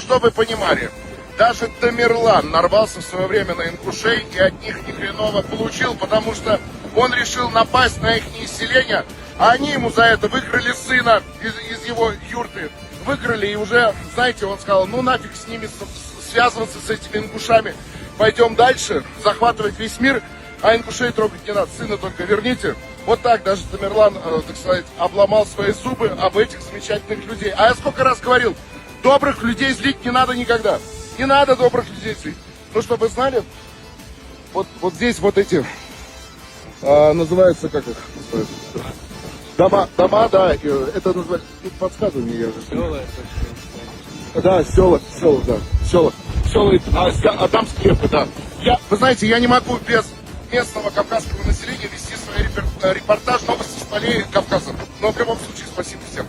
чтобы вы понимали, даже Тамерлан нарвался в свое время на ингушей и от них ни хреново получил, потому что он решил напасть на их селение, а они ему за это выкрали сына из его юрты. Выкрали, и уже, знаете, он сказал, ну нафиг с ними связываться, с этими ингушами. Пойдем дальше, захватывать весь мир, а ингушей трогать не надо, сына только верните. Вот так даже Тамерлан, так сказать, обломал свои зубы об этих замечательных людей. А я сколько раз говорил, добрых людей злить не надо никогда. Не надо добрых людей злить. Ну, чтобы вы знали, вот здесь вот эти, называются, как их называют? Дома, да, это называется, подсказывай мне, я же. Села, Да, села, а там склепы, да. Вы знаете, я не могу без местного кавказского населения вести свой репортаж новости с полей Кавказа. Но в любом случае, спасибо всем.